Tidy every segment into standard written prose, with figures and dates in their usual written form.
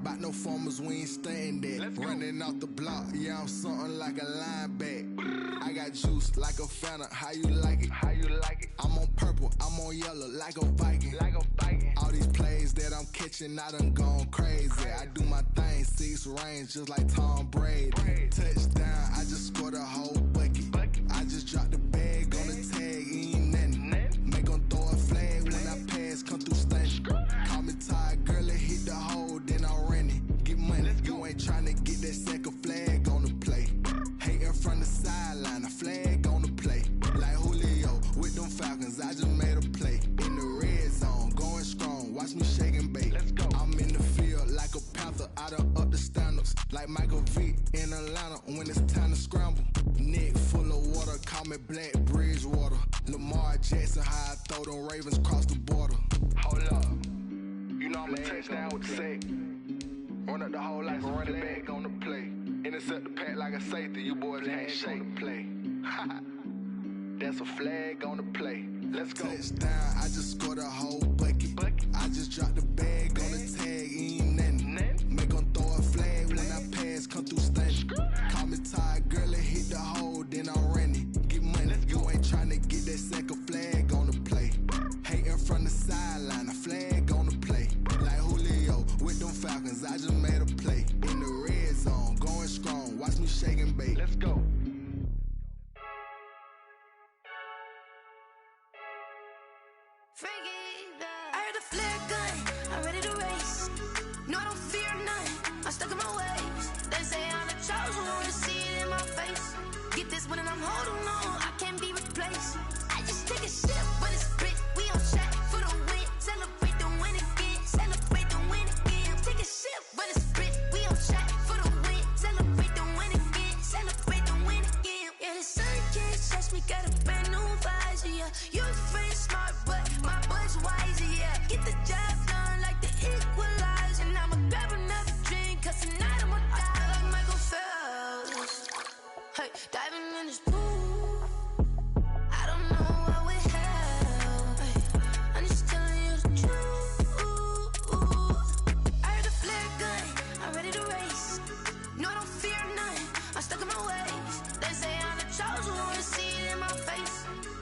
about no farmers, we ain't staying there. Running off the block, yeah, I'm something like a linebacker. I got juice like a Fanta, how you like it? How you like it? I'm on purple, I'm on yellow, like a Viking. Like a Viking. All these plays that I'm catching, I done gone crazy. I do my thing, 6 range, just like Tom Brady. Touchdown, I just scored a whole bucket. I just dropped the bag on the tag, ain't nothing. Make 'em throw a flag when I pass, come through stunning. Call me tired, girl, it hit the hole, then I'm running. Get money, you ain't tryna get that second flag on the play. Hating from the sideline, a flag on the play. Like Julio with them Falcons, I just made a play. In the red zone, going strong, watch me shake and bake. I'm in the field like a panther, I done up the standards. Like Michael Vick in Atlanta when it's time to scramble. Neck full of water, call me Black Bridgewater. Lamar Jackson, how I throw them Ravens cross the border. Hold up, you know I'm a touchdown with the sack. Run up the whole like a running back on the play. Intercept the pack like a safety, you boys handshake on the play. That's a flag on the play. Let's go. Touchdown, I just scored a whole bucket. I just dropped the bag on the tag, ain't nothing. Make 'em throw a flag when I pass, come through stunning. Call me tired, girl, it hit the hole, then I'm running. Get money, you ain't tryna get that second flag on the play. Hating from the sideline, a flag on the play. Like Julio with them Falcons, I just made a play. In the red zone, going strong, watch me shake and bake. Let's go. I heard a flare gun, I'm ready to race. No, I don't fear none, I'm stuck in my ways. They say I'm the chosen one, to see it in my face. Get this one and I'm holding on, I can't be replaced. I just take a sip, but it's split, we on track for the win. Celebrate the win again, celebrate the win again. Take a sip, but it's split, we on track for the win. Celebrate the win again, celebrate the win again. Yeah, the sun can't touch me, got a brand new visor, yeah. You're friend smart, but my boy's wiser, yeah. Get the job done like the equalizer. And I'ma grab another drink, cause tonight I'ma die like Michael Phelps. Hey, diving in this pool, I don't know what would help. Hey, I'm just telling you the truth. I heard a flare gun, I'm ready to race. No, I don't fear none, I'm stuck in my ways. They say I'm the chosen one, to see it in my face.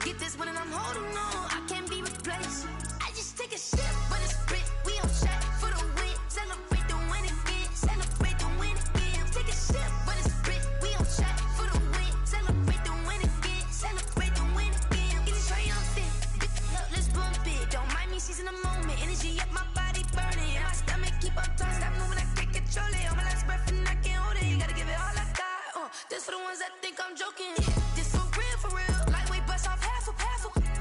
Get this one and I'm holding on, I can't be replaced. I just take a sip, but it's split, we on track for the win. Celebrate the win again, celebrate the win again. Take a sip, but it's split, we on track for the win. Celebrate the win again, celebrate the win again. Get it triumphant, look, let's bump it. Don't mind me seizing the moment, energy up my body burning. And my stomach keep on turning, stop moving, I can't control it. On my last breath and I can't hold it, you gotta give it all I got. This for the ones that think I'm joking. This for real, lightweight bust off half a.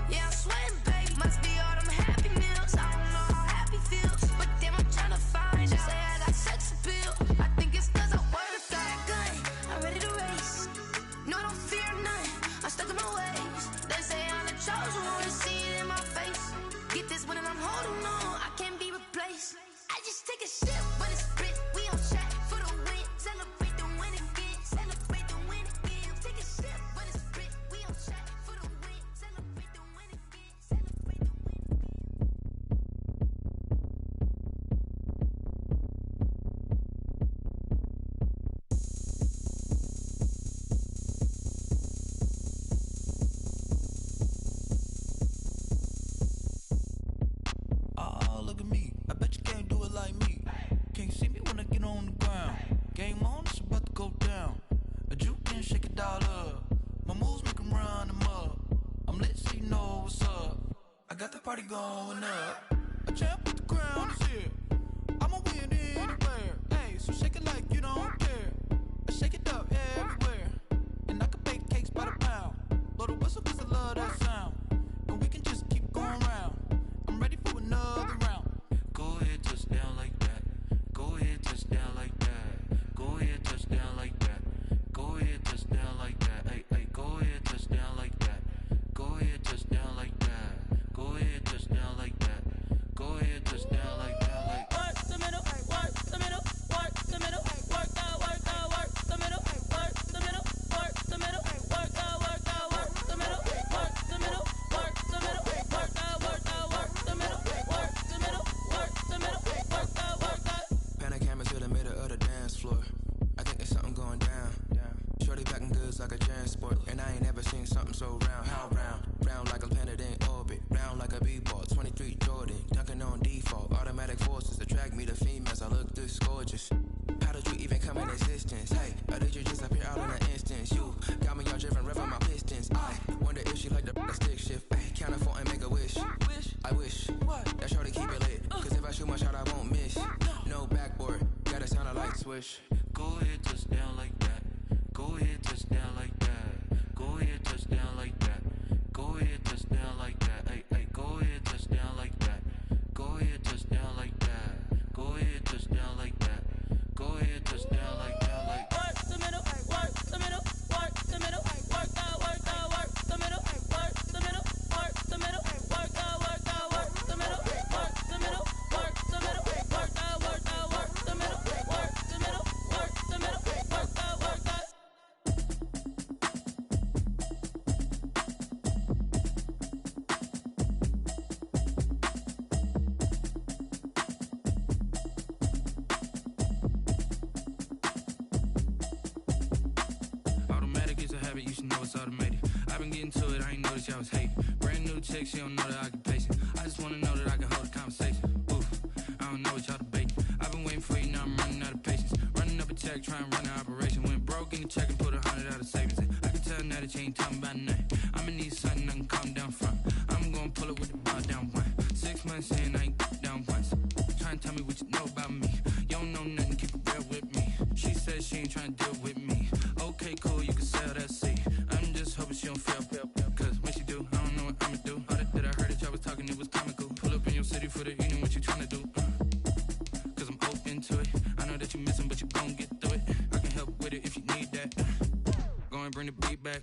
Yeah, I'm sweating, baby, must be all them happy meals. I don't know how happy feels, but damn, I'm tryna find you. Say I got sex appeal, I think it's cause I work out. Gun, I'm ready to race. No, I don't fear none, I'm stuck in my ways. They say I'm the chosen one, to see it in my face. Get this one and I'm holding on, I can't be replaced. I just take a sip, but it's split, we on track for the win. Celebrate the win again, celebrate the win again. Take a sip, but it's split, we on track for the win. Celebrate the win again, celebrate the win again. Oh, look at me, I bet you can't do it like me. Can't see me when I get on the ground. Game on, it's about to go down. A juke and shake it all up. My moves make 'em run them up. I'm lit so you know what's up. I got the party going up. A champ with the crown is here. I'ma win anywhere. Hey, so shake it like you don't care. I shake it up everywhere. And I can bake cakes by the pound. Blow the whistle cause I love that sound. And we can just keep going round. I'm ready for another round. Go ahead, touch down like that. Go ahead, touch down like that. Go ahead, touch down like that. Go ahead, touch down like that. Hey, hey, go ahead, touch down like that. Go ahead, touch down like that. Go ahead, touch down like that. Go ahead, touch down like that. Like work the middle, work the middle, work the middle, work out, work the middle, work the middle, work the middle, work out, work the middle, work the middle, work the middle, work out, work the middle, work the middle, work the middle, work out, work out. Panic hammers to the is gorgeous. How did you even come in existence? Hey, or did you just appear out in an instance? You got me all driven, revving my pistons. I wonder if she like the stick shift. Hey, count a 4 and make a wish. I wish that shorty keep it lit. Cause if I shoot my shot, I won't miss. No backboard, gotta sound a light switch. Go ahead, touchdown like that. Go ahead, touchdown like that. Go ahead, touchdown like that. Go ahead, touchdown like that. Hey, hey, go ahead, touchdown like that. Go ahead, touchdown like that. Go ahead, touchdown like that. Go ahead, touchdown like that. Like work the middle, work the middle, work the middle, work out, work out, work the middle, work the middle, work the middle, work out, work out, work the middle, work the middle, work the middle, work out, work out, work the middle, work the middle, work the middle, work out, work out. automatic is a habit, you should know it's automated. I've been getting to it, I ain't noticed y'all was hating. Brand new chick, she don't know that I can pace it. I just wanna know that I can hold a conversation. Oof, I don't know what y'all debating. I've been waiting for you, now I'm running out of patience. Running up a check, trying to run an operation. Went broke in the check and put 100 out of savings in. I can tell now that you ain't talking about nothing. I'ma need something I can calm down from. I'm gonna pull it with the bar down one. 6 months in, I ain't down once. Trying to tell me what you know about me. You don't know nothing, keep it real with me. She said she ain't trying to deal with me. Okay, cool, you can sell that seed. I'm just hoping she don't fail. Cause when she do, I don't know what I'ma do. All that I heard that y'all was talking, it was comical. Pull up in your city for the evening, what you trying to do? Cause I'm open to it. I know that you missing, but you gon' get through it. I can help with it if you need that. Go and bring the beat back.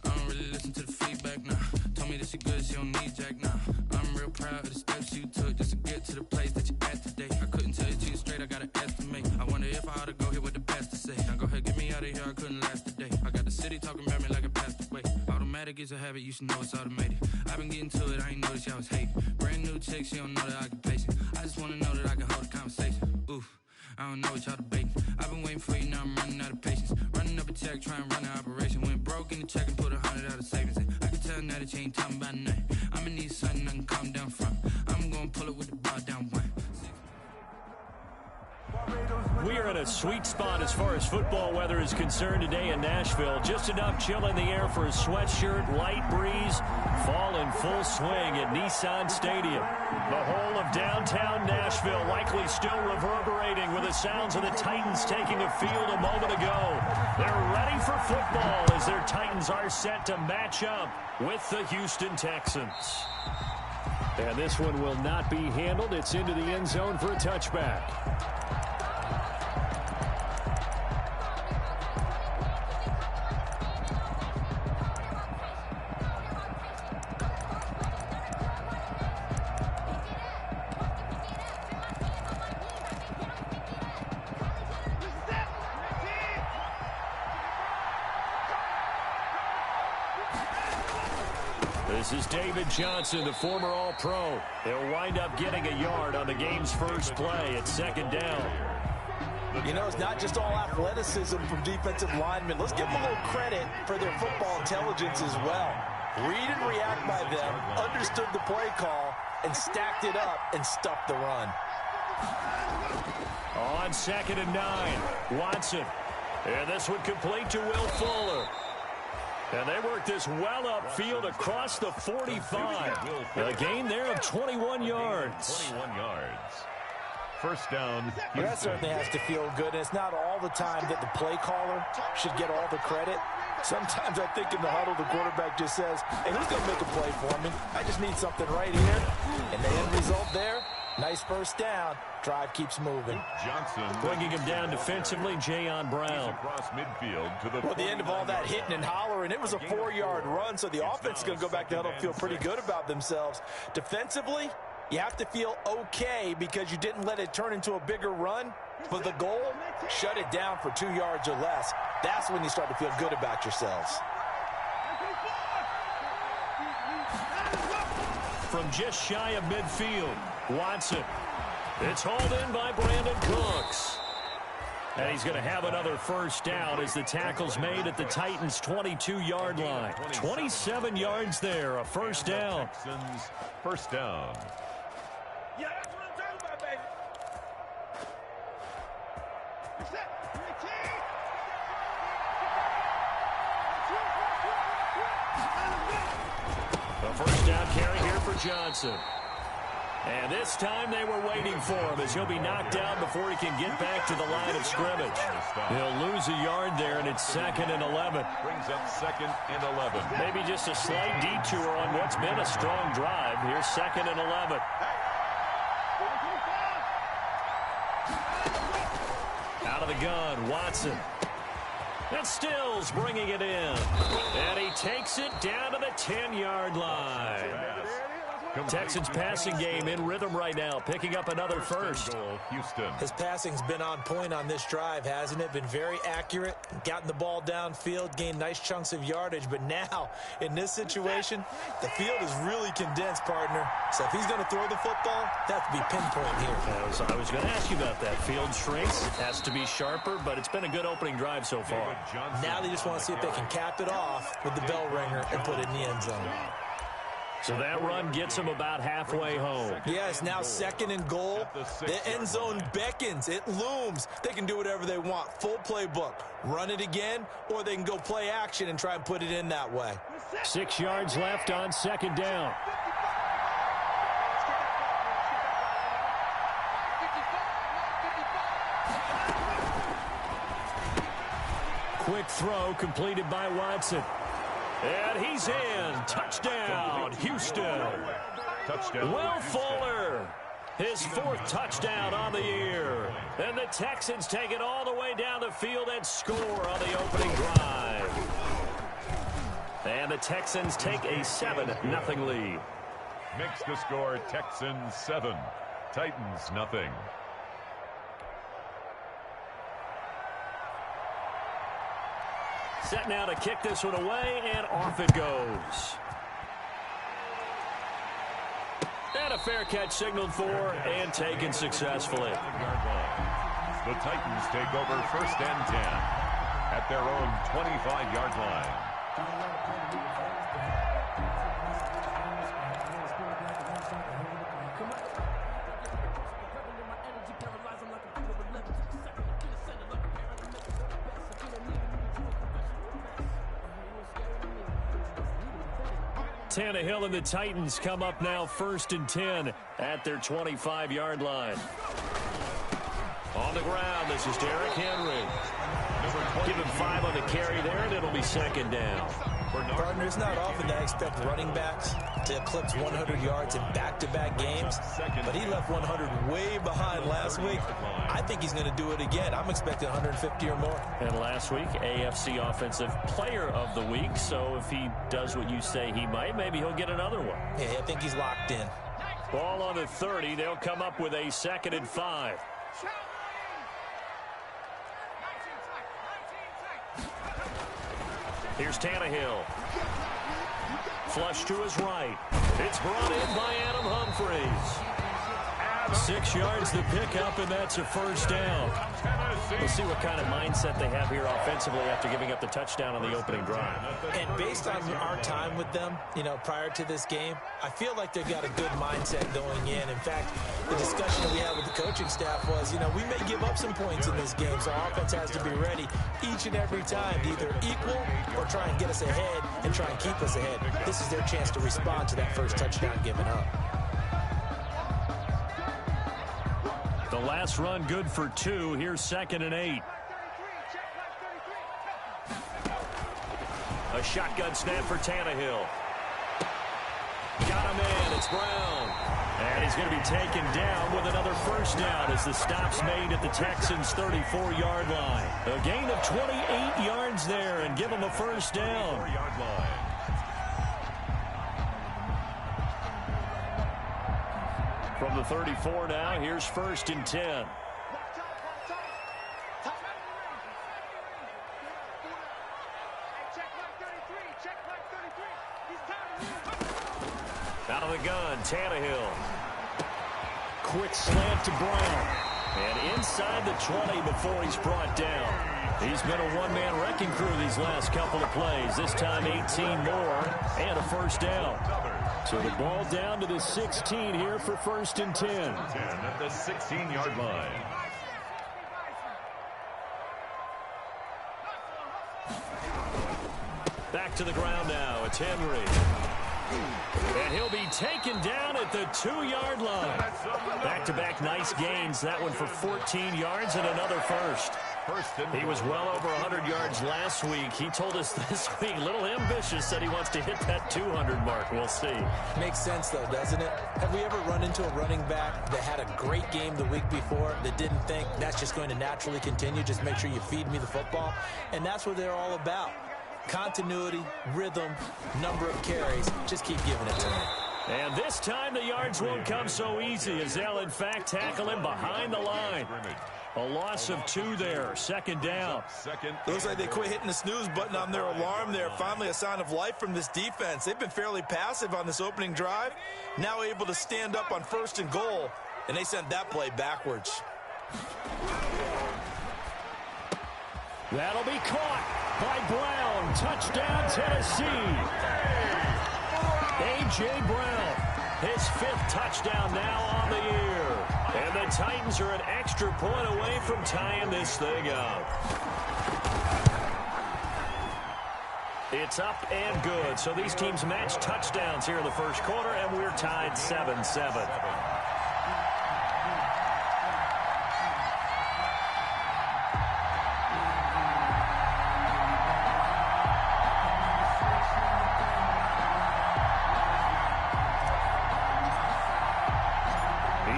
I don't really listen to the feedback, nah. Told me that she good, she don't need jack, nah. I'm real proud of the steps you took just to get to the place that you at today. I couldn't tell you to you straight, I gotta estimate. I wonder if I ought to go here with the best to say. Now go ahead, get me out of here, I couldn't last a day. I got the city talking about me like I passed away. Automatic is a habit, you should know it's automated. I've been getting to it, I ain't noticed y'all was hating. Brand new chick, she don't know that I can pace it. I just wanna know that I can hold a conversation. Oof, I don't know what y'all debating. I've been waiting for you, now I'm running out of patience. Running up a check, trying to run an operation. Went broke in the check and put 100 out of savings in. I can tell now that you ain't talking about nothing. I'ma need something I can calm down from. I'm gonna pull it with the bar down one. We are in a sweet spot as far as football weather is concerned today in Nashville. Just enough chill in the air for a sweatshirt, light breeze, fall in full swing at Nissan Stadium. The whole of downtown Nashville likely still reverberating with the sounds of the Titans taking a field a moment ago. They're ready for football as their Titans are set to match up with the Houston Texans. And this one will not be handled. It's into the end zone for a touchback. This is David Johnson, the former All-Pro. He'll wind up getting a yard on the game's first play at second down. You know, it's not just all athleticism from defensive linemen. Let's give them a little credit for their football intelligence as well. Read and react by them, understood the play call, and stacked it up and stuffed the run. On 2nd and 9, Watson. And this one complete to Will Fuller. And they work this well upfield across the 45. A gain there of 21 yards. 21 yards. First down. Well, that certainly has to feel good. And it's not all the time that the play caller should get all the credit. Sometimes I think in the huddle, the quarterback just says, hey, who's going to make a play for me? I just need something right here. And the end result there, nice first down. Drive keeps moving. Johnson bringing him down defensively, Jayon Brown. Across midfield to the well, at the end of all that hitting and hollering, it was a 4-yard run, so the offense is going to go back to huddle and feel pretty good about themselves. Defensively, you have to feel okay because you didn't let it turn into a bigger run. But the goal, shut it down for 2 yards or less. That's when you start to feel good about yourselves. From just shy of midfield, Watson. It's hauled in by Brandon Cooks. And he's going to have another first down as the tackle's made at the Titans' 22-yard line. 27 yards there, a first down. First down. Yeah, that's what I'm talking about, baby. A first down carry here for Johnson. And this time they were waiting for him as he'll be knocked down before he can get back to the line of scrimmage. He'll lose a yard there, and it's 2nd and 11. Brings up 2nd and 11. Maybe just a slight detour on what's been a strong drive. Here's 2nd and 11. Out of the gun, Watson. And Stills bringing it in. And he takes it down to the 10-yard line. Texans passing game in rhythm right now, picking up another first. Houston. His passing's been on point on this drive, hasn't it? Been very accurate, gotten the ball downfield, gained nice chunks of yardage. But now, in this situation, the field is really condensed, partner. So if he's going to throw the football, that have to be pinpoint here. I was going to ask you about that. Field shrinks, has to be sharper, but it's been a good opening drive so far. Now they just want to see if they can cap it off with the bell ringer and put it in the end zone. So that run gets him about halfway home. Yeah, it's now 2nd and goal. The end zone beckons. It looms. They can do whatever they want. Full playbook. Run it again, or they can go play action and try and put it in that way. 6 yards left on 2nd down. Quick throw completed by Watson. And he's in. Touchdown, Houston. Touchdown. Will Fuller, his 4th touchdown on the year. And the Texans take it all the way down the field and score on the opening drive. And the Texans take a 7-0 lead. Makes the score Texans 7, Titans nothing. Set now to kick this one away, and off it goes. And a fair catch signaled for and taken successfully. The Titans take over 1st and 10 at their own 25-yard line. Tannehill and the Titans come up now 1st and 10 at their 25-yard line. On the ground, this is Derrick Henry. Give him 5 on the carry there, and it'll be 2nd down. Partner, it's not often that I expect running backs to eclipse 100 yards in back-to-back games, but he left 100 way behind last week. I think he's going to do it again. I'm expecting 150 or more. And last week, AFC Offensive Player of the Week, so if he does what you say he might, maybe he'll get another one. Yeah, I think he's locked in. Ball on the 30. They'll come up with a 2nd and 5. Here's Tannehill. Flush to his right. It's brought in by Adam Humphries. 6 yards the pickup, and that's a 1st down. We'll see what kind of mindset they have here offensively after giving up the touchdown on the opening drive. And based on our time with them, prior to this game, I feel like they've got a good mindset going in. In fact, the discussion that we had with the coaching staff was, we may give up some points in this game, so our offense has to be ready each and every time to either equal or try and get us ahead and try and keep us ahead. This is their chance to respond to that first touchdown given up. The last run good for 2. Here's 2nd and 8. A shotgun snap for Tannehill. Got him in. It's Brown. And he's going to be taken down with another 1st down as the stop's made at the Texans' 34-yard line. A gain of 28 yards there and give him a 1st down. 4-yard line. From the 34 now, here's 1st and 10. Out of the gun, Tannehill. Quick slant to Brown. And inside the 20 before he's brought down. He's been a one-man wrecking crew these last couple of plays. This time 18 more and a 1st down. So the ball down to the 16 here for 1st and 10. 10 at the 16-yard line. Back to the ground now. It's Henry. And he'll be taken down at the 2-yard line. Back-to-back nice gains. That one for 14 yards and another first. He was well over 100 yards last week. He told us this week, a little ambitious, said he wants to hit that 200 mark. We'll see. Makes sense, though, doesn't it? Have we ever run into a running back that had a great game the week before that didn't think that's just going to naturally continue? Just make sure you feed me the football. And that's what they're all about. Continuity, rhythm, number of carries. Just keep giving it to him. And this time the yards won't come so easy as they'll, in fact, tackle him behind the line. A loss of 2 there. Second down. Looks like they quit hitting the snooze button on their alarm there. Finally a sign of life from this defense. They've been fairly passive on this opening drive. Now able to stand up on 1st and goal. And they sent that play backwards. That'll be caught by Brown. Touchdown, Tennessee. A.J. Brown, his 5th touchdown now on the year. And the Titans are an extra point away from tying this thing up. It's up and good. So these teams match touchdowns here in the first quarter, and we're tied 7-7.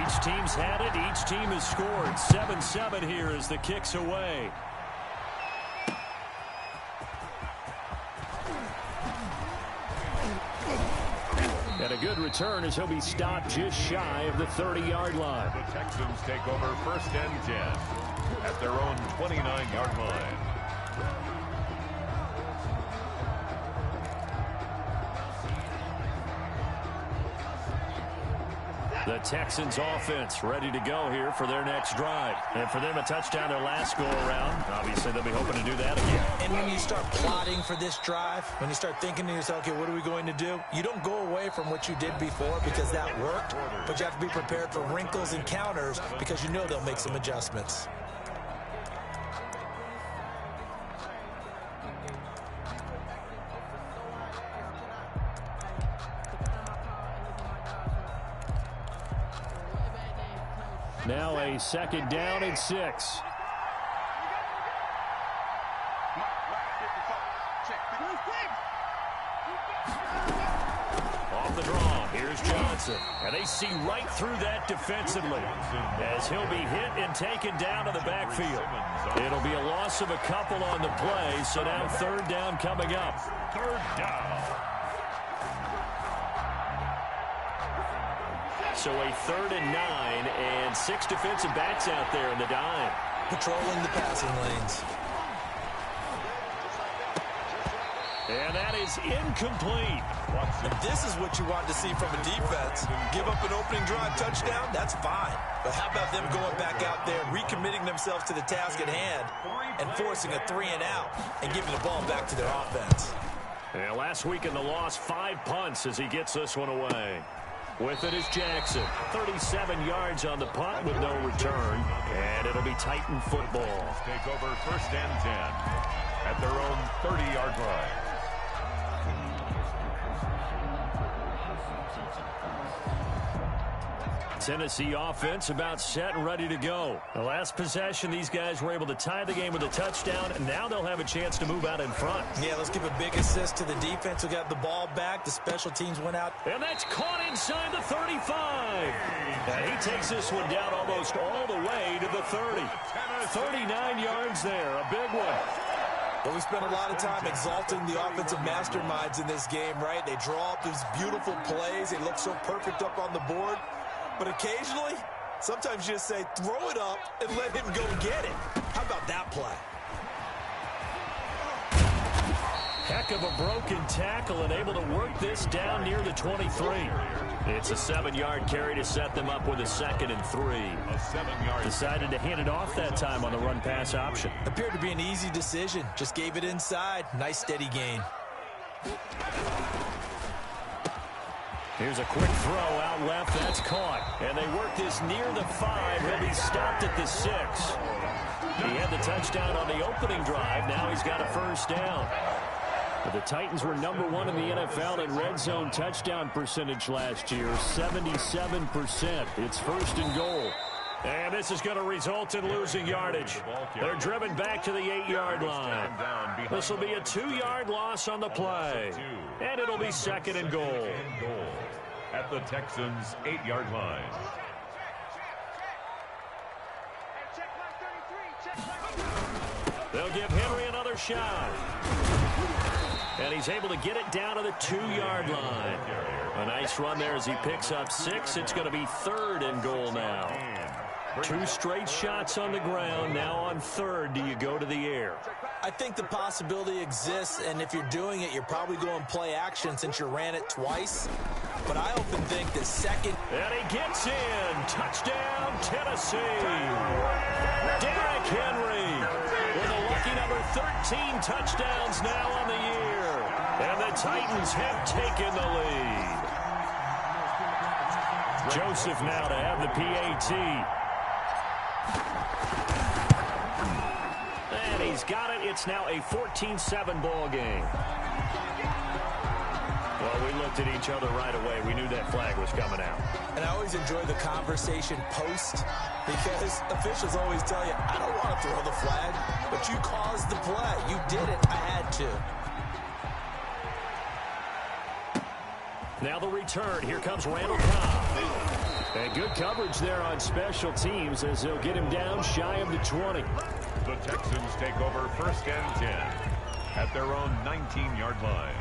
Each team's had it. Each team has scored. 7-7 here as the kick's away. And a good return as he'll be stopped just shy of the 30-yard line. The Texans take over 1st and 10 at their own 29-yard line. The Texans offense ready to go here for their next drive. And for them, a touchdown their last go-around. Obviously, they'll be hoping to do that again. And when you start plotting for this drive, when you start thinking to yourself, okay, what are we going to do? You don't go away from what you did before because that worked, but you have to be prepared for wrinkles and counters because you know they'll make some adjustments. Now a 2nd down and 6. Off the draw, here's Johnson. And they see right through that defensively as he'll be hit and taken down to the backfield. It'll be a loss of a couple on the play, so now 3rd down coming up. 3rd down. So a 3rd and 9 and 6 defensive backs out there in the dime. Patrolling the passing lanes. And that is incomplete. And this is what you want to see from a defense. Give up an opening drive touchdown, that's fine. But how about them going back out there, recommitting themselves to the task at hand, and forcing a 3 and out, and giving the ball back to their offense. And last week in the loss, 5 punts as he gets this one away. With it is Jackson. 37 yards on the punt with no return. And it'll be Titan football. Take over 1st and 10 at their own 30-yard line. Tennessee offense about set and ready to go. The last possession, these guys were able to tie the game with a touchdown, and now they'll have a chance to move out in front. Yeah, let's give a big assist to the defense who got the ball back. The special teams went out. And that's caught inside the 35. And he takes this one down almost all the way to the 30. 39 yards there, a big one. Well, we spent a lot of time exalting the offensive masterminds in this game, right? They draw up these beautiful plays. They look so perfect up on the board. But occasionally, sometimes you just say, throw it up and let him go get it. How about that play? Heck of a broken tackle and able to work this down near the 23. It's a 7-yard carry to set them up with a 2nd and 3. A 7-yard. Decided to hand it off that time on the run-pass option. Appeared to be an easy decision. Just gave it inside. Nice steady gain. Here's a quick throw out left. That's caught. And they work this near the 5. He'll be stopped at the 6. He had the touchdown on the opening drive. Now he's got a 1st down. The Titans were #1 in the NFL in red zone touchdown percentage last year, 77%. It's 1st and goal. And this is going to result in losing yardage. They're driven back to the 8-yard line. This will be a 2-yard loss on the play. And it'll be 2nd and goal. At the Texans' 8-yard line. They'll give Henry another shot. And he's able to get it down to the 2-yard line. A nice run there as he picks up 6. It's going to be 3rd and goal now. 2 straight shots on the ground. Now on 3rd, do you go to the air? I think the possibility exists, and if you're doing it, you're probably going play action since you ran it twice. But I often think the 2nd... And he gets in. Touchdown, Tennessee. Derrick Henry with a lucky number 13 touchdowns now on the year. And the Titans have taken the lead. Joseph now to have the PAT. And he's got it. It's now a 14-7 ball game. Well, we looked at each other right away. We knew that flag was coming out. And I always enjoy the conversation post because officials always tell you, I don't want to throw the flag, but you caused the play. You did it. I had to. Now the return. Here comes Randall Cobb. And good coverage there on special teams as they'll get him down shy of the 20. The Texans take over 1st and 10 at their own 19-yard line.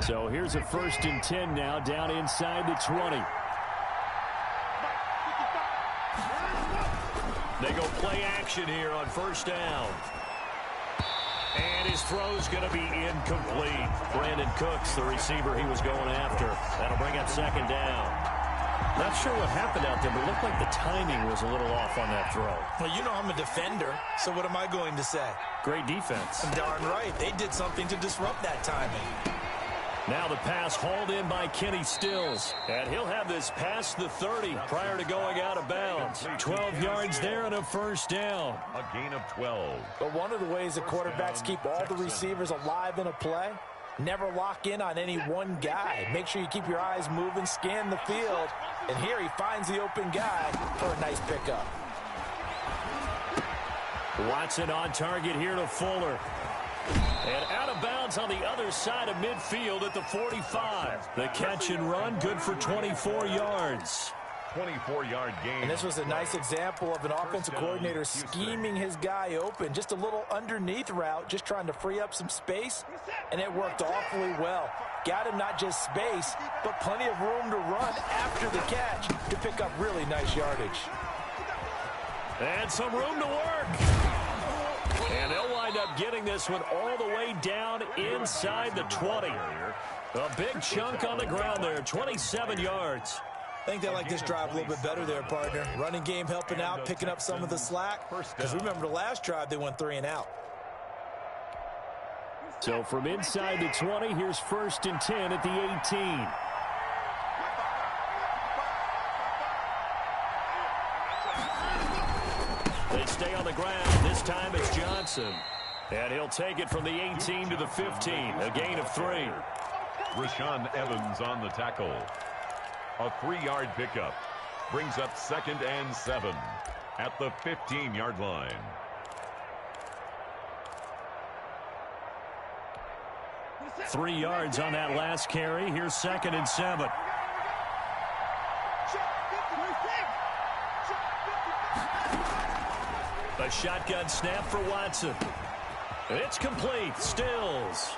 So here's a 1st and 10 now down inside the 20. They go play action here on 1st down. And his throw's going to be incomplete. Brandon Cooks, the receiver he was going after. That'll bring up 2nd down. Not sure what happened out there, but it looked like the timing was a little off on that throw. Well, you know I'm a defender, so what am I going to say? Great defense. Darn right. They did something to disrupt that timing. Now the pass hauled in by Kenny Stills. And he'll have this past the 30 prior to going out of bounds. 12 yards there and a 1st down. A gain of 12. But one of the ways the quarterbacks keep all the receivers alive in a play, never lock in on any one guy. Make sure you keep your eyes moving, scan the field. And here he finds the open guy for a nice pickup. Watson on target here to Fuller. And out of bounds on the other side of midfield at the 45. The catch and run, good for 24 yards. 24-yard gain. And this was a nice example of an offensive coordinator scheming his guy open. Just a little underneath route, just trying to free up some space. And it worked awfully well. Got him not just space, but plenty of room to run after the catch to pick up really nice yardage. And some room to work. And they'll wind up getting this one all the way down inside the 20. A big chunk on the ground there, 27 yards. I think they like this drive a little bit better there, partner. Running game helping out, picking up some of the slack. Because remember the last drive, they went 3 and out. So from inside the 20, here's 1st and 10 at the 18. They stay on the ground. This time it's Johnson. And he'll take it from the 18 to the 15. A gain of 3. Rashaan Evans on the tackle. A 3-yard pickup. Brings up 2nd and 7 at the 15-yard line. Three yards on that last carry. Here's 2nd and 7. A shotgun snap for Watson. It's complete. Stills.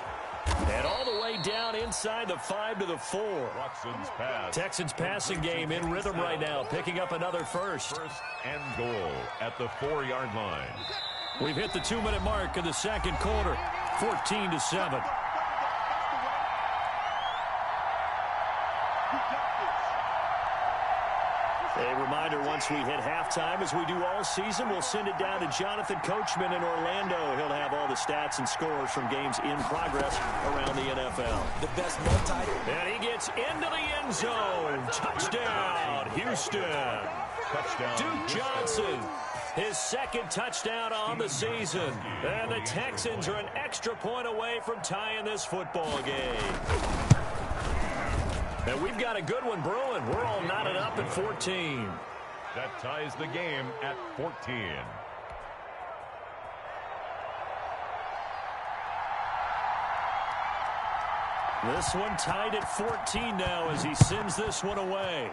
And all the way down inside the 5 to the 4. Watson's pass. Texans passing game in rhythm right now, picking up another 1st. 1st and goal at the 4-yard line. We've hit the 2-minute mark of the 2nd quarter, 14-7. A reminder, once we hit halftime, as we do all season, we'll send it down to Jonathan Coachman in Orlando. He'll have all the stats and scores from games in progress around the NFL. The best multi. And he gets into the end zone. Touchdown, Houston. Touchdown, Duke Johnson. His second touchdown on the season. And the Texans are an extra point away from tying this football game. And we've got a good one brewing. We're all knotted up at 14. That ties the game at 14. This one tied at 14 now as he sends this one away.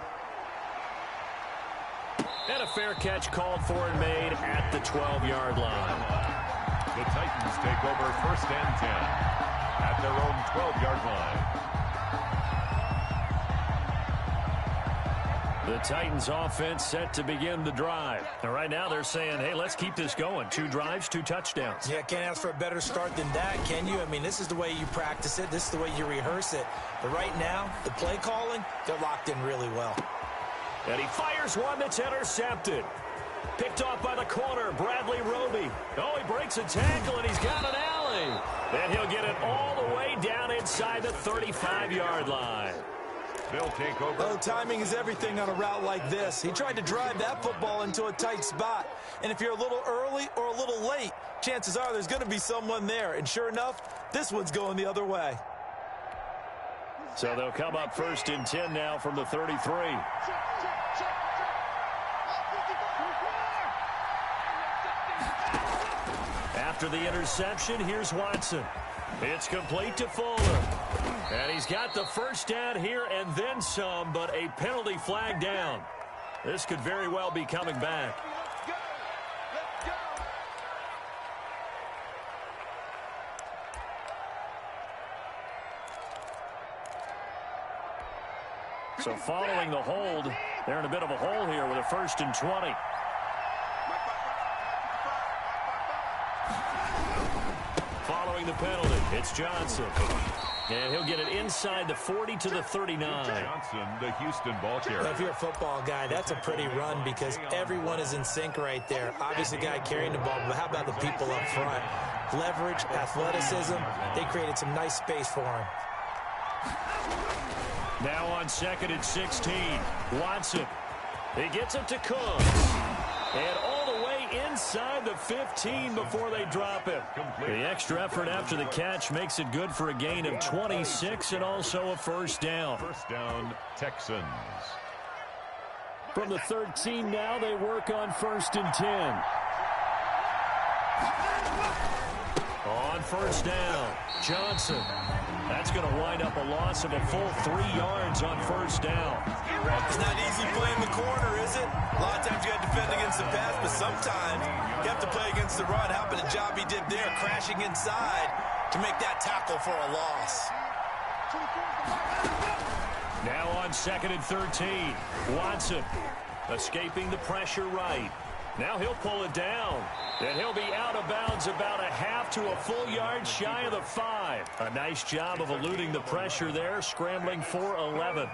And a fair catch called for and made at the 12-yard line. The Titans take over 1st and 10 at their own 12-yard line. The Titans offense set to begin the drive. And right now they're saying, hey, let's keep this going. 2 drives, 2 touchdowns. Yeah, can't ask for a better start than that, can you? I mean, this is the way you practice it. This is the way you rehearse it. But right now, the play calling, they're locked in really well. And he fires one that's intercepted. Picked off by the corner, Bradley Roby. Oh, he breaks a tackle, and he's got an alley. And he'll get it all the way down inside the 35-yard line. They'll take over. Oh, timing is everything on a route like this. He tried to drive that football into a tight spot. And if you're a little early or a little late, chances are there's going to be someone there. And sure enough, this one's going the other way. So they'll come up 1st and 10 now from the 33. After the interception, here's Watson. It's complete to Fuller. And he's got the first down here and then some, but a penalty flag down. This could very well be coming back. So following the hold, they're in a bit of a hole here with a 1st and 20. Following the penalty, it's Johnson. And he'll get it inside the 40 to the 39. Johnson, the Houston ball carrier. If you're a football guy, that's a pretty run because everyone is in sync right there. Obviously, the guy carrying the ball, but how about the people up front? Leverage, athleticism, they created some nice space for him. Now on 2nd and 16, Watson. He gets it to Cooks. And all the way inside the 15 before they drop him. The extra effort after the catch makes it good for a gain of 26 and also a 1st down. 1st down, Texans. From the 13 now, they work on 1st and 10. On 1st down, Johnson. That's going to wind up a loss of a full 3 yards on 1st down. It's not easy playing the corner, is it? A lot of times you got to defend against the pass, but sometimes you have to play against the run. How about the job he did there, crashing inside to make that tackle for a loss. Now on 2nd and 13, Watson escaping the pressure right. Now he'll pull it down, and he'll be out of bounds about a half to a full yard shy of the 5. A nice job of eluding the pressure there, scrambling for 11.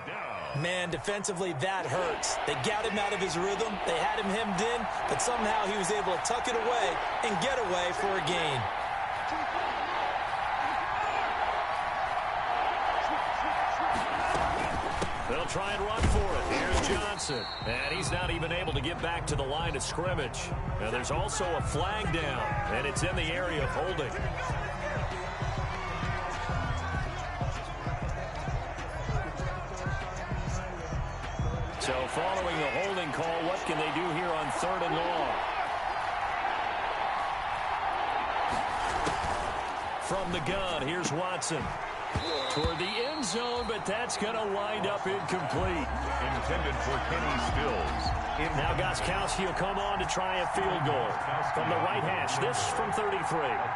Man, defensively, that hurts. They got him out of his rhythm. They had him hemmed in, but somehow he was able to tuck it away and get away for a gain. They'll try and run for it. Here's Johnson. And he's not even able to get back to the line of scrimmage. Now there's also a flag down, and it's in the area of holding. So following the holding call, what can they do here on 3rd and long? From the gun, here's Watson. Toward the end zone, but that's going to wind up incomplete. Intended for Kenny Stills. Now Gostkowski will come on to try a field goal. From the right hash, this from 33. A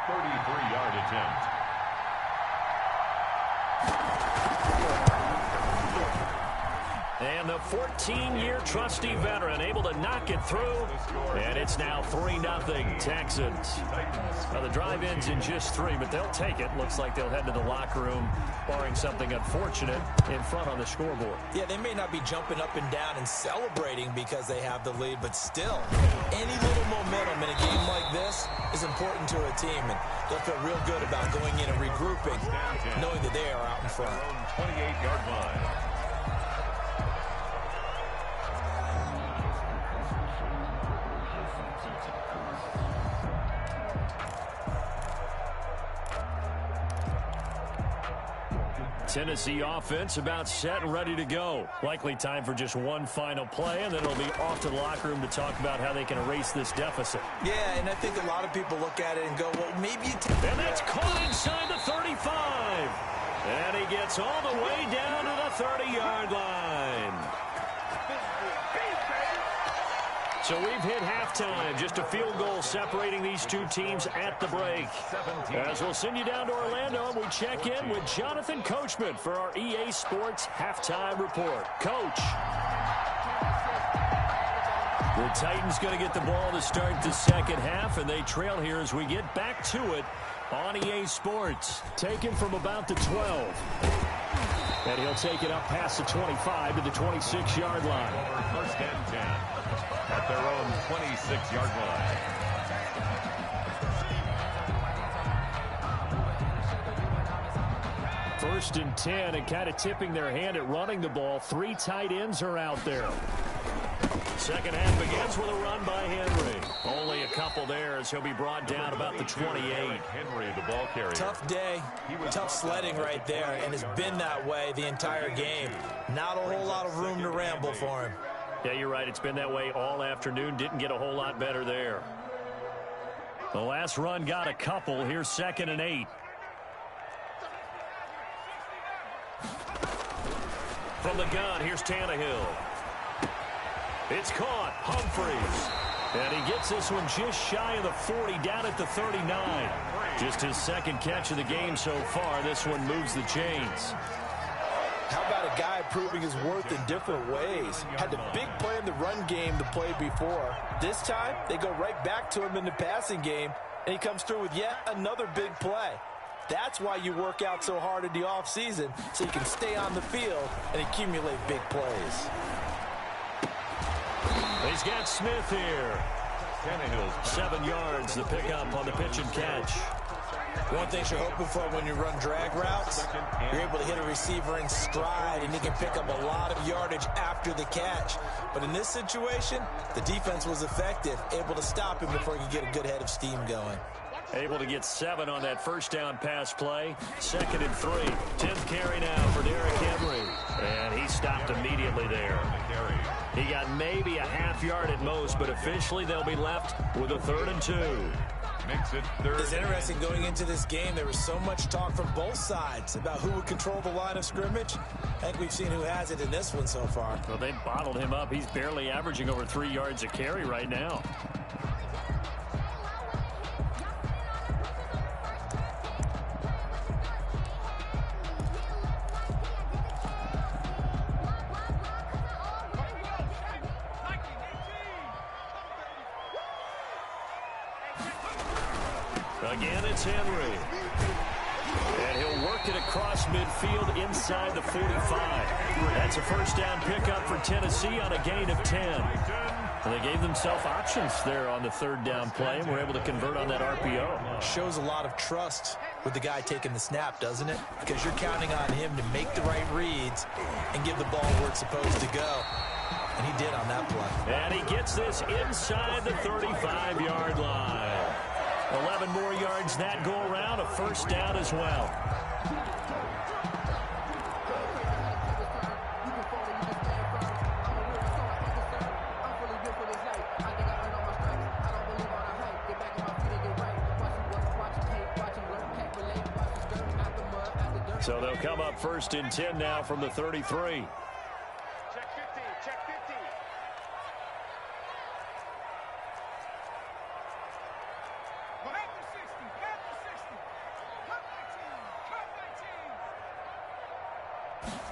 33-yard attempt. And the 14-year trusty veteran able to knock it through. And it's now 3-0 Texans. Now the drive ends in just 3, but they'll take it. Looks like they'll head to the locker room, barring something unfortunate, in front on the scoreboard. Yeah, they may not be jumping up and down and celebrating because they have the lead, but still, any little momentum in a game like this is important to a team, and they'll feel real good about going in and regrouping, knowing that they are out in front. 28-yard line. Tennessee offense about set and ready to go. Likely time for just one final play, and then it'll be off to the locker room to talk about how they can erase this deficit. Yeah, and I think a lot of people look at it and go, well, maybe and that's caught inside the 35. And he gets all the way down to the 30-yard line. So we've hit halftime. Just a field goal separating these two teams at the break. As we'll send you down to Orlando, and we check in with Jonathan Coachman for our EA Sports Halftime Report. Coach. The Titans going to get the ball to start the second half, and they trail here as we get back to it on EA Sports. Taken from about the 12. And he'll take it up past the 25 to the 26-yard line. First and 10 at their own 26-yard line. First and 10, and kind of tipping their hand at running the ball. 3 tight ends are out there. Second half begins with a run by Henry. Only a couple there as he'll be brought down about the 28. Henry, the ball carrier. Tough day, tough sledding right there, and it's been that way the entire game. Not a whole lot of room to ramble for him. Yeah, you're right. It's been that way all afternoon. Didn't get a whole lot better there. The last run got a couple. Here's 2nd and 8. From the gun, here's Tannehill. It's caught. Humphreys. And he gets this one just shy of the 40, down at the 39. Just his second catch of the game so far. This one moves the chains. How about a guy proving his worth in different ways? Had the big play in the run game the play before. This time, they go right back to him in the passing game, and he comes through with yet another big play. That's why you work out so hard in the offseason, so you can stay on the field and accumulate big plays. He's got Smith here. 7 yards, the pickup on the pitch and catch. One thing you're hoping for when you run drag routes, you're able to hit a receiver in stride, and he can pick up a lot of yardage after the catch. But in this situation, the defense was effective, able to stop him before he could get a good head of steam going. Able to get 7 on that first down pass play. 2nd and 3. 10th carry now for Derrick Henry. And he stopped immediately there. He got maybe a half yard at most, but officially they'll be left with a 3rd and 2. Makes it 3rd. It's interesting going into this game. There was so much talk from both sides about who would control the line of scrimmage. I think we've seen who has it in this one so far. Well, they bottled him up. He's barely averaging over 3 yards a carry right now. Again, it's Henry. And he'll work it across midfield inside the 45. That's a first down pickup for Tennessee on a gain of 10. And they gave themselves options there on the 3rd down play, and were able to convert on that RPO. Shows a lot of trust with the guy taking the snap, doesn't it? Because you're counting on him to make the right reads and give the ball where it's supposed to go. And he did on that play. And he gets this inside the 35-yard line. 11 more yards that go around, a first down as well. So they'll come up 1st and 10 now from the 33.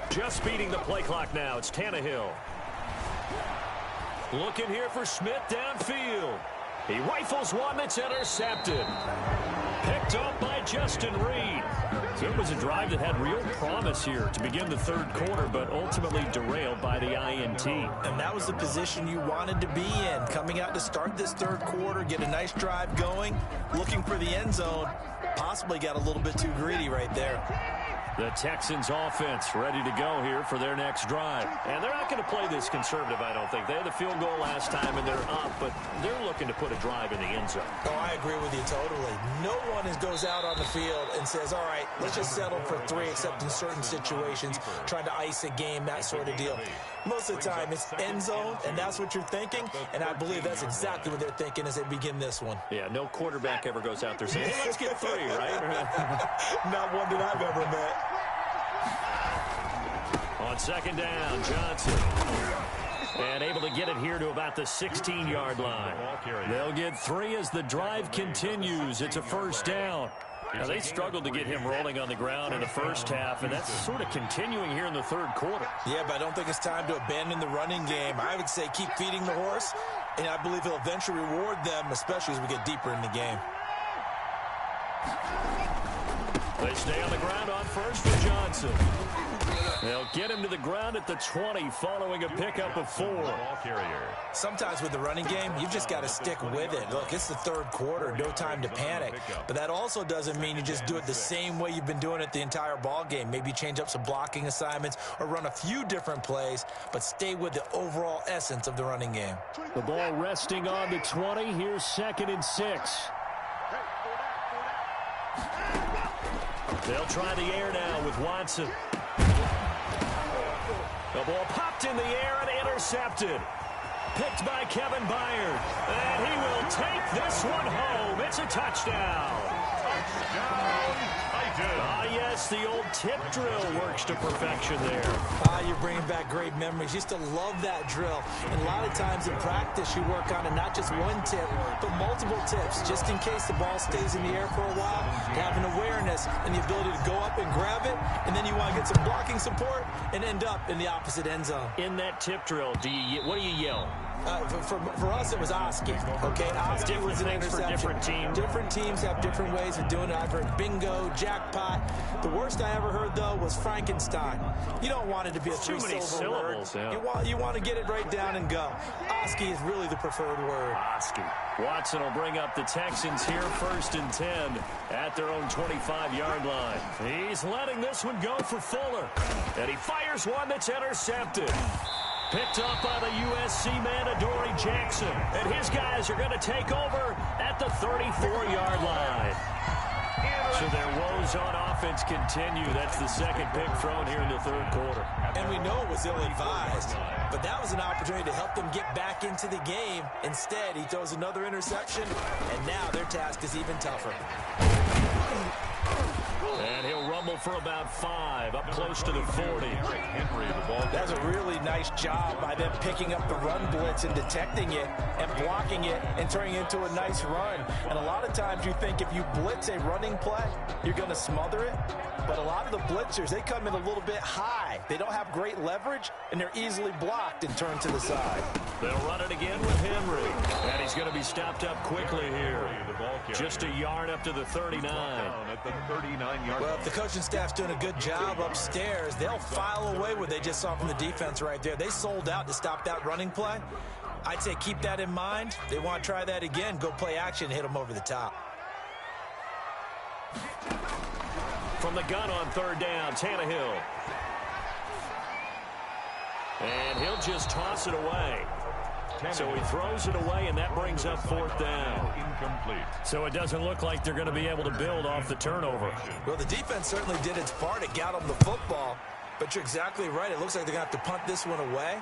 Just beating the play clock now. It's Tannehill. Looking here for Smith downfield. He rifles one that's intercepted. Picked up by Justin Reed. So it was a drive that had real promise here to begin the 3rd quarter, but ultimately derailed by the INT. And that was the position you wanted to be in. Coming out to start this 3rd quarter, get a nice drive going, looking for the end zone. Possibly got a little bit too greedy right there. The Texans offense ready to go here for their next drive. And they're not going to play this conservative, I don't think. They had the field goal last time, and they're up, but they're looking to put a drive in the end zone. Oh, I agree with you totally. No one goes out on on the field and says, all right, let's just settle for 3, except in certain situations, trying to ice a game, that sort of deal. Most of the time, it's end zone, and that's what you're thinking, and I believe that's exactly what they're thinking as they begin this one. Yeah, no quarterback ever goes out there saying, hey, let's get 3, right? Not one that I've ever met. On second down, Johnson. And able to get it here to about the 16-yard line. They'll get 3 as the drive continues. It's a first down. Now, they struggled to get him rolling on the ground in the first half, and that's sort of continuing here in the third quarter. Yeah, but I don't think it's time to abandon the running game. I would say keep feeding the horse, and I believe he'll eventually reward them, especially as we get deeper in the game. They stay on the ground on first for Johnson. They'll get him to the ground at the 20 following a pickup of 4. Sometimes with the running game, you've just got to stick with it. Look, it's the third quarter, no time to panic. But that also doesn't mean you just do it the same way you've been doing it the entire ball game. Maybe change up some blocking assignments or run a few different plays, but stay with the overall essence of the running game. The ball resting on the 20. Here's 2nd and 6. They'll try the air now with Watson. The ball popped in the air and intercepted. Picked by Kevin Byard. And he will take this one home. It's a touchdown. Yes, the old tip drill works to perfection there. You're bringing back great memories. Used to love that drill. And a lot of times in practice, you work on it, not just one tip, but multiple tips, just in case the ball stays in the air for a while, to have an awareness and the ability to go up and grab it, and then you want to get some blocking support and end up in the opposite end zone. In that tip drill, what do you yell? For us, it was Oski. Okay, Oski was an interception. Different teams. Different teams have different ways of doing it. I've heard bingo, jackpot. The worst I ever heard, though, was Frankenstein. You don't want it to be a 3-syllable word. Yeah. You want to get it right down and go. Oski is really the preferred word. Oski. Watson will bring up the Texans here 1st and 10 at their own 25-yard line. He's letting this one go for Fuller. And he fires one that's intercepted. Picked up by the USC man, Adoree Jackson. And his guys are going to take over at the 34-yard line. So their woes on offense continue. That's the second pick thrown here in the third quarter. And we know it was ill-advised, but that was an opportunity to help them get back into the game. Instead, he throws another interception, and now their task is even tougher. And he'll rumble for about 5, up close to the 40. That's a really nice job by them picking up the run blitz and detecting it and blocking it and turning it into a nice run. And a lot of times you think if you blitz a running play, you're going to smother it. But a lot of the blitzers, they come in a little bit high. They don't have great leverage, and they're easily blocked and turned to the side. They'll run it again with Henry. And he's going to be stopped up quickly here. Just a yard up to the 39. Well, if the coaching staff's doing a good job upstairs, they'll file away what they just saw from the defense right there. They sold out to stop that running play. I'd say keep that in mind. They want to try that again. Go play action, hit them over the top. From the gun on 3rd down, Tannehill. And he'll just toss it away. So he throws it away, and that brings up 4th down. Incomplete. So it doesn't look like they're going to be able to build off the turnover. Well, the defense certainly did its part. It got them the football. But you're exactly right. It looks like they're going to have to punt this one away.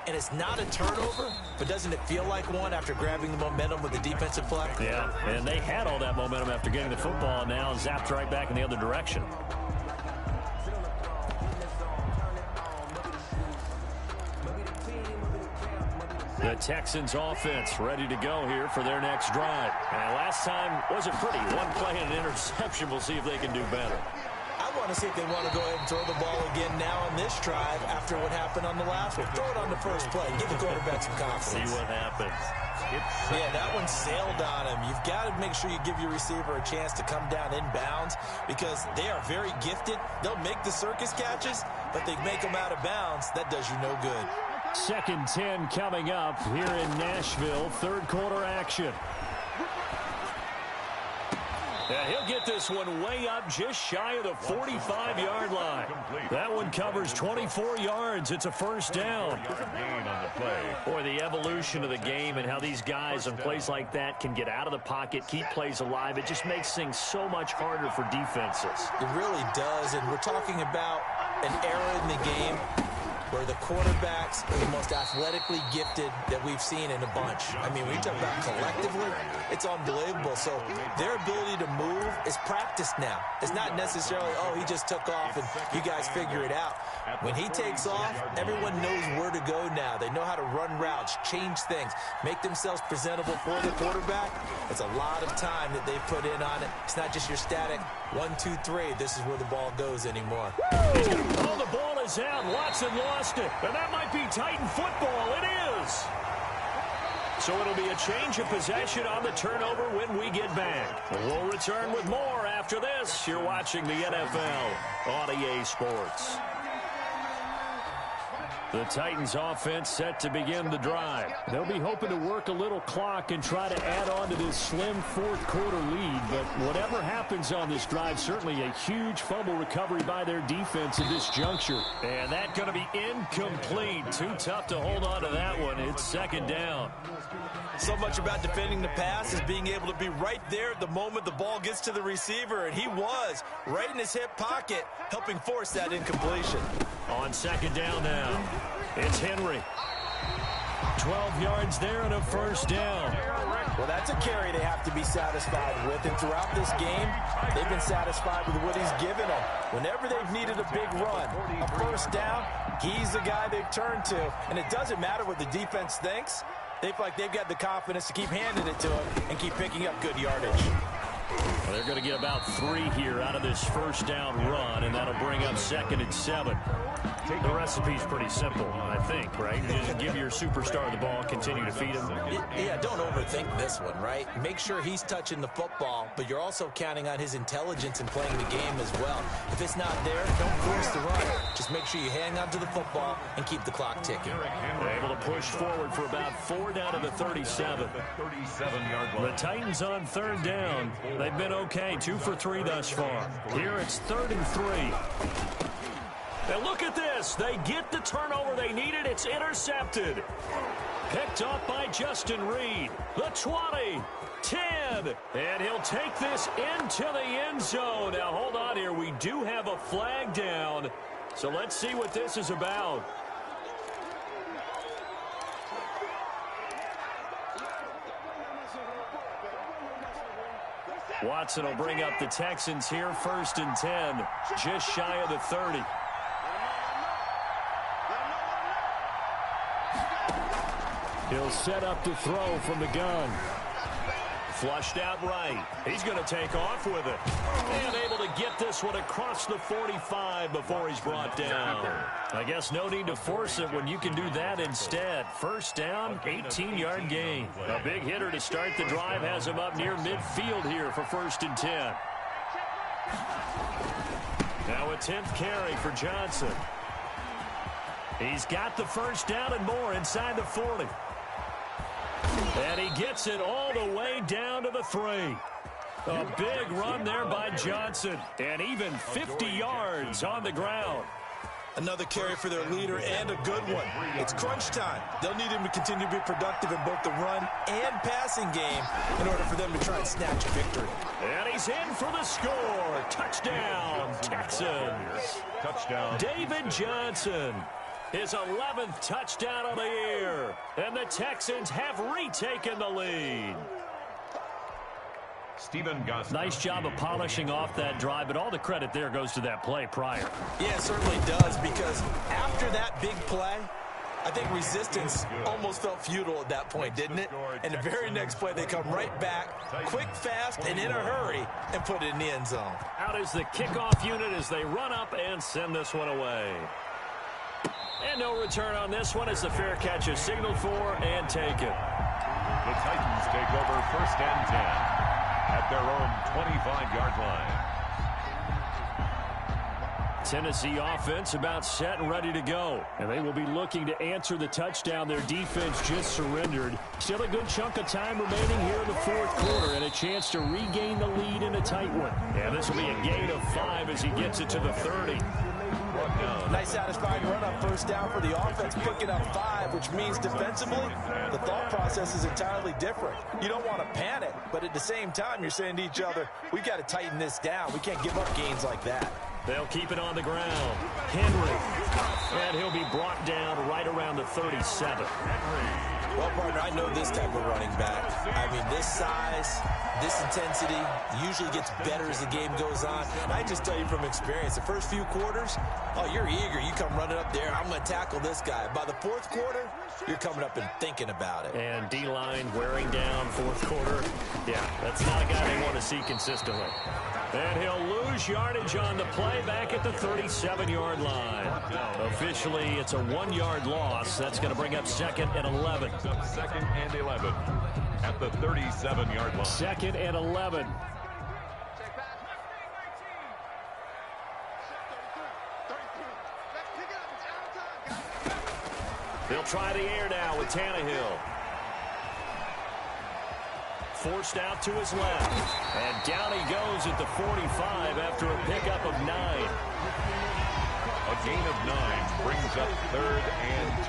And it's not a turnover, but doesn't it feel like one after grabbing the momentum with the defensive play? Yeah, and they had all that momentum after getting the football, and now zapped right back in the other direction. The Texans offense ready to go here for their next drive. And last time wasn't pretty. One play and an interception. We'll see if they can do better. I want to see if they want to go ahead and throw the ball again now on this drive after what happened on the last one. Throw it on the first play. Give the quarterback some confidence. See what happens. Yeah, that one sailed on him. You've got to make sure you give your receiver a chance to come down inbounds because they are very gifted. They'll make the circus catches, but they make them out of bounds. That does you no good. 2nd 10 coming up here in Nashville. Third quarter action. And he'll get this one way up just shy of the 45-yard line. That one covers 24 yards. It's a first down. Gain on the play. Boy, the evolution of the game and how these guys on plays like that can get out of the pocket, keep plays alive, it just makes things so much harder for defenses. It really does, and we're talking about an era in the game where the quarterbacks are the most athletically gifted that we've seen in a bunch. I mean, when you talk about collectively, it's unbelievable. So their ability to move is practiced now. It's not necessarily, oh, he just took off and you guys figure it out. When he takes off, everyone knows where to go now. They know how to run routes, change things, make themselves presentable for the quarterback. It's a lot of time that they put in on it. It's not just your static 1, 2, 3. This is where the ball goes anymore. Oh, the ball is out. Watson lost it. And that might be Titan football. It is. So it'll be a change of possession on the turnover when we get back. We'll return with more after this. You're watching the NFL on EA Sports. The Titans offense set to begin the drive. They'll be hoping to work a little clock and try to add on to this slim fourth quarter lead. But whatever happens on this drive, certainly a huge fumble recovery by their defense at this juncture. And that's going to be incomplete. Too tough to hold on to that one. It's second down. So much about defending the pass is being able to be right there at the moment the ball gets to the receiver, and he was right in his hip pocket, helping force that incompletion. On second down now, it's Henry. 12 yards there and a first down. Well, that's a carry they have to be satisfied with, and throughout this game, they've been satisfied with what he's given them. Whenever they've needed a big run, a first down, he's the guy they've turned to, and it doesn't matter what the defense thinks. They feel like they've got the confidence to keep handing it to him and keep picking up good yardage. Well, they're going to get about 3 here out of this first down run, and that'll bring up 2nd and 7. The recipe's pretty simple, I think, right? Just give your superstar the ball, continue to feed him. Yeah, don't overthink this one, right? Make sure he's touching the football, but you're also counting on his intelligence in playing the game as well. If it's not there, don't force the run. Just make sure you hang on to the football and keep the clock ticking. They're able to push forward for about 4 down to the 37. The Titans on third down. They've been okay, 2 for 3 thus far. Here it's 3rd and 3. And look at this. They get the turnover they needed. It's intercepted. Picked up by Justin Reed. The 20, 10. And he'll take this into the end zone. Now, hold on here. We do have a flag down. So let's see what this is about. Watson will bring up the Texans here, 1st and 10, just shy of the 30. He'll set up to throw from the gun. Flushed out right. He's going to take off with it. And able to get this one across the 45 before he's brought down. I guess no need to force it when you can do that instead. First down, 18-yard gain. A big hitter to start the drive has him up near midfield here for 1st and 10. Now a 10th carry for Johnson. He's got the first down and more inside the 40. And he gets it all the way down to the 3. A big run there by Johnson. And even 50 yards on the ground. Another carry for their leader and a good one. It's crunch time. They'll need him to continue to be productive in both the run and passing game in order for them to try and snatch a victory. And he's in for the score. Touchdown, Texans. Touchdown. David Johnson. His 11th touchdown of the year. And the Texans have retaken the lead. Stephen Gostkowski. Nice job of polishing off that drive, but all the credit there goes to that play prior. Yeah, it certainly does, because after that big play, I think resistance almost felt futile at that point, didn't it? And the very next play, they come right back, quick, fast, and in a hurry, and put it in the end zone. Out is the kickoff unit as they run up and send this one away. And no return on this one as the fair catch is signaled for and taken. The Titans take over 1st and 10 at their own 25-yard line. Tennessee offense about set and ready to go. And they will be looking to answer the touchdown their defense just surrendered. Still a good chunk of time remaining here in the fourth quarter and a chance to regain the lead in a tight one. And this will be a gain of 5 as he gets it to the 30. Nice satisfying run on first down for the offense, picking up 5, which means defensively, the thought process is entirely different. You don't want to panic, but at the same time, you're saying to each other, we've got to tighten this down. We can't give up gains like that. They'll keep it on the ground. Henry. And he'll be brought down right around the 37. Well, partner, I know this type of running back. I mean, this size, this intensity usually gets better as the game goes on. And I just tell you from experience, the first few quarters, oh, you're eager. You come running up there, I'm going to tackle this guy. By the fourth quarter, you're coming up and thinking about it. And D-line wearing down fourth quarter. Yeah, that's not a guy they want to see consistently. And he'll lose yardage on the play back at the 37-yard line. Officially, it's a 1-yard loss. That's going to bring up 2nd and 11. 2nd and 11 at the 37-yard line. 2nd and 11. They'll try the air now with Tannehill. Forced out to his left. And down he goes at the 45 after a pickup of 9. A gain of 9 brings up 3rd and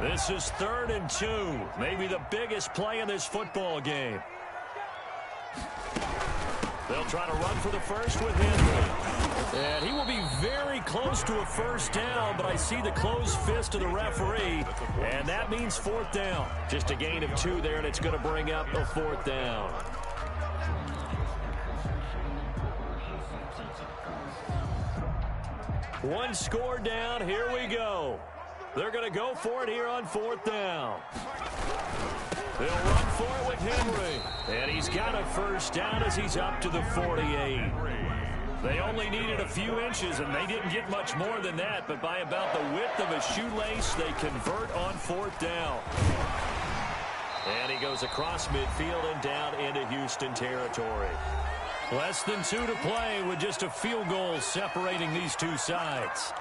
2. This is 3rd and 2. Maybe the biggest play in this football game. They'll try to run for the first with Henry. And he will be very close to a first down, but I see the closed fist of the referee, and that means 4th down. Just a gain of 2 there, and it's going to bring up a 4th down. One score down. Here we go. They're going to go for it here on 4th down. They'll run for it with Henry. And he's got a first down as he's up to the 48. They only needed a few inches, and they didn't get much more than that. But by about the width of a shoelace, they convert on 4th down. And he goes across midfield and down into Houston territory. Less than 2 to play with just a field goal separating these two sides.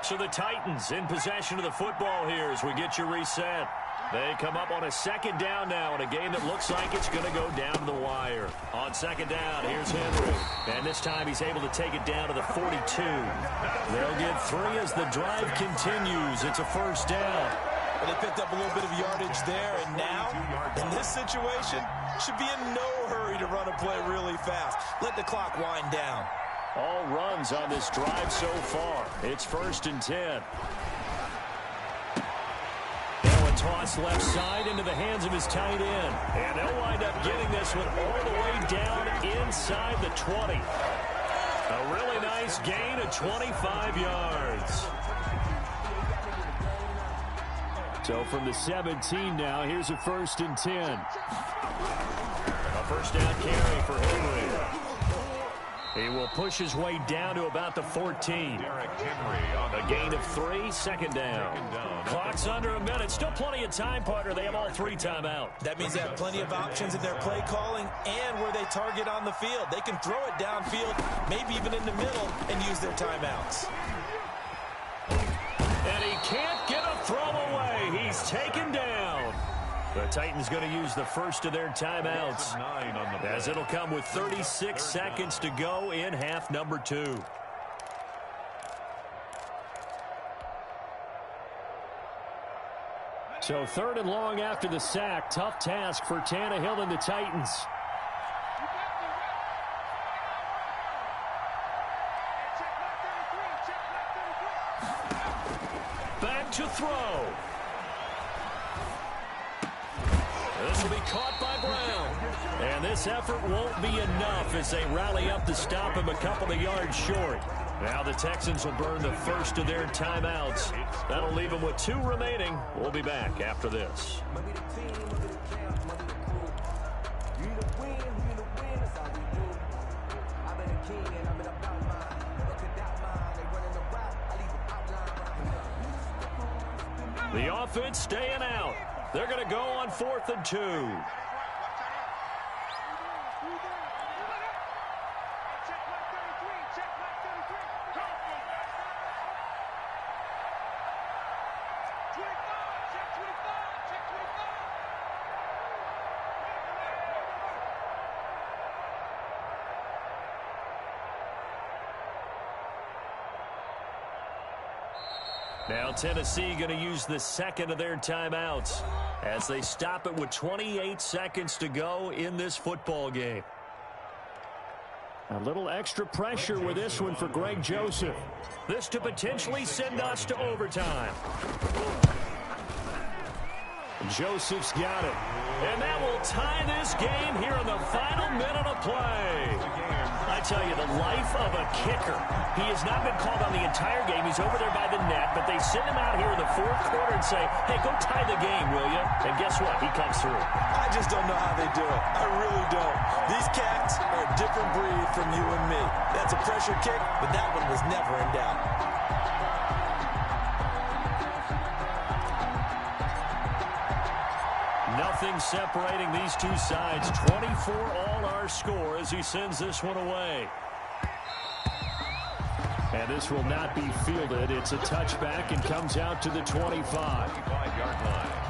So the Titans in possession of the football here as we get you reset. They come up on a 2nd down now in a game that looks like it's going to go down to the wire. On 2nd down, here's Henry. And this time he's able to take it down to the 42. They'll get 3 as the drive continues. It's a first down. Well, they picked up a little bit of yardage there, and now, in this situation, should be in no hurry to run a play really fast. Let the clock wind down. All runs on this drive so far. It's 1st and 10. Now a toss left side into the hands of his tight end. And they'll wind up getting this one all the way down inside the 20. A really nice gain of 25 yards. So from the 17 now, here's a 1st and 10. A first down carry for Henry. He will push his way down to about the 14. A gain of 3, 2nd down. Clock's under a minute. Still plenty of time, partner. They have all 3 timeouts. That means they have plenty of options in their play calling and where they target on the field. They can throw it downfield, maybe even in the middle, and use their timeouts. And he can't get a throw away. He's taken down. The Titans going to use the first of their timeouts, as it'll come with 36 seconds to go in half number 2. So 3rd and long after the sack. Tough task for Tannehill and the Titans. Back to throw. This will be caught by Brown. And this effort won't be enough as they rally up to stop him a couple of yards short. Now the Texans will burn the first of their timeouts. That'll leave them with 2 remaining. We'll be back after this. The offense staying out. They're going to go on 4th and 2. Now Tennessee going to use the second of their timeouts as they stop it with 28 seconds to go in this football game. A little extra pressure with this one for Greg Joseph. This to potentially send us to overtime. Joseph's got it. And that will tie this game here in the final minute of play. I tell you, the life of a kicker. He has not been called on the entire game. He's over there by the net, but they send him out here in the 4th quarter and say, hey, go tie the game, will you? And guess what? He comes through. I just don't know how they do it. I really don't. These cats are a different breed from you and me. That's a pressure kick, but that one was never in doubt. Nothing separating these two sides. 24 all our score as he sends this one away. And this will not be fielded. It's a touchback and comes out to the 25-yard line.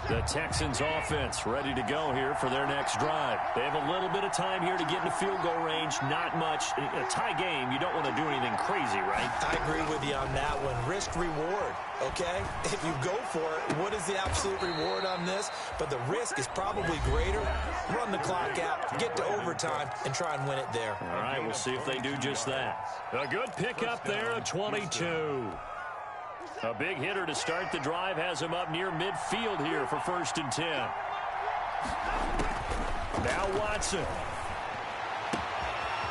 The Texans offense ready to go here for their next drive. They have a little bit of time here to get into field goal range. Not much. In a tie game, you don't want to do anything crazy, right? I agree with you on that one. Risk reward, okay? If you go for it, what is the absolute reward on this? But the risk is probably greater. Run the clock out, get to overtime, and try and win it there. All right, we'll see if they do just that. A good pickup there at 22. A big hitter to start the drive has him up near midfield here for 1st and 10. Now Watson.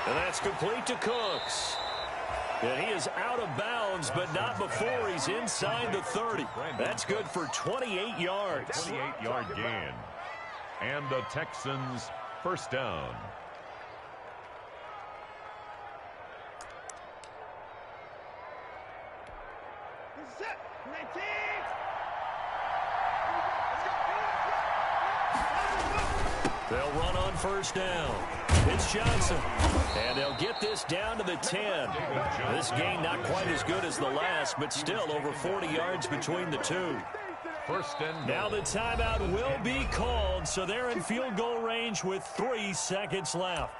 And that's complete to Cooks. And he is out of bounds, but not before he's inside the 30. That's good for 28 yards. 28-yard gain. And the Texans first down. They'll run on 1st down. It's Johnson. And they'll get this down to the 10. This gain not quite as good as the last, but still over 40 yards between the two. First and now the timeout will be called, so they're in field goal range with 3 seconds left.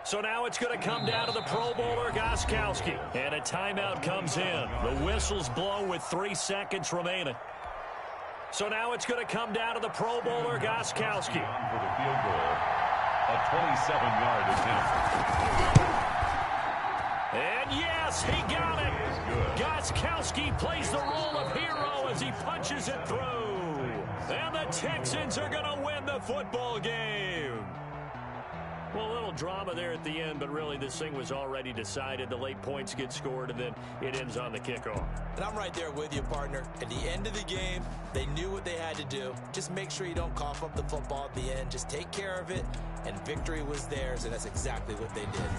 So now it's going to come down to the Pro Bowler Gostkowski. And a timeout comes in. The whistle's blown with 3 seconds remaining. So now it's going to come down to the Pro Bowler Gostkowski. For the field goal, a 27-yard attempt. And yes, he got it. Gostkowski plays the role of hero as he punches it through. And the Texans are going to win the football game. Well, a little drama there at the end, but really this thing was already decided. The late points get scored, and then it ends on the kickoff. And I'm right there with you, partner. At the end of the game, they knew what they had to do. Just make sure you don't cough up the football at the end. Just take care of it, and victory was theirs, and that's exactly what they did.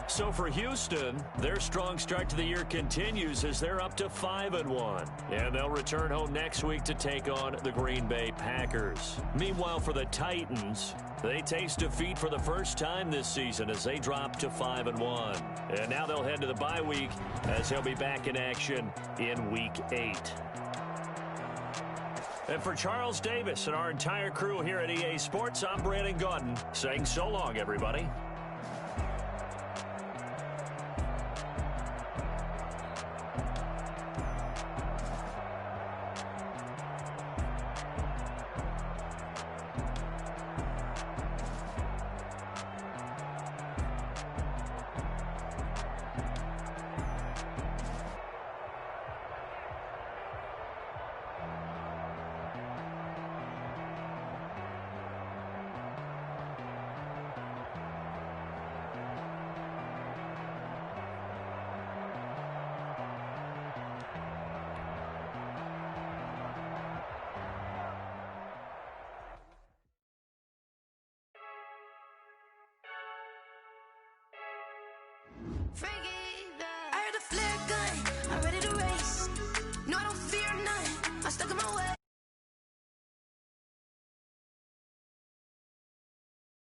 So for Houston, their strong start to the year continues as they're up to 5-1. And they'll return home next week to take on the Green Bay Packers. Meanwhile, for the Titans, they taste defeat for the first time this season as they drop to 5-1. And now they'll head to the bye week as they'll be back in action in Week 8. And for Charles Davis and our entire crew here at EA Sports, I'm Brandon Gaudin saying so long, everybody. I heard the flare gun, I'm ready to race. No, I don't fear none. I'm stuck in my way.